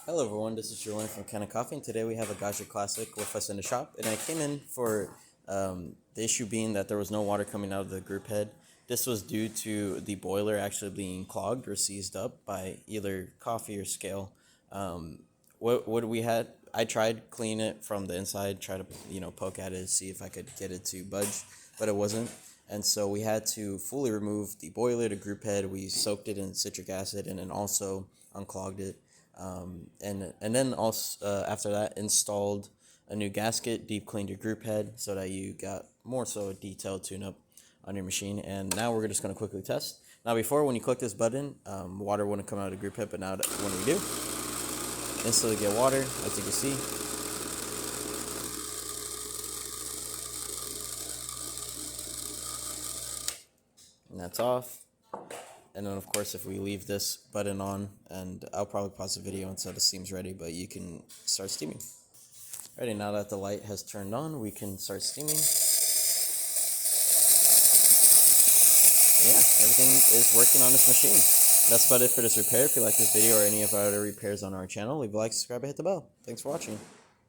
Hello everyone, this is Julian from Kanen and today we have a Gaggia Classic with us in the shop. And I came in for the issue being that there was no water coming out of the group head. This was due to the boiler actually being clogged or seized up by either coffee or scale. What we had, I tried cleaning it from the inside, try to poke at it, see if I could get it to budge, but it wasn't. And so we had to fully remove the boiler, the group head. We soaked it in citric acid and then also unclogged it. And then also after that installed a new gasket, deep cleaned your group head so that you got more so a detailed tune-up on your machine. And now we're just going to quickly test. Now before, when you click this button, water wouldn't come out of the group head, but now when we do, instantly get water, as you can see. And that's off. And then of course if we leave this button on, and I'll probably pause the video until the steam's ready, but you can start steaming. Alrighty, now that the light has turned on, we can start steaming. Yeah, everything is working on this machine. That's about it for this repair. If you like this video or any of our other repairs on our channel, leave a like, subscribe, and hit the bell. Thanks for watching.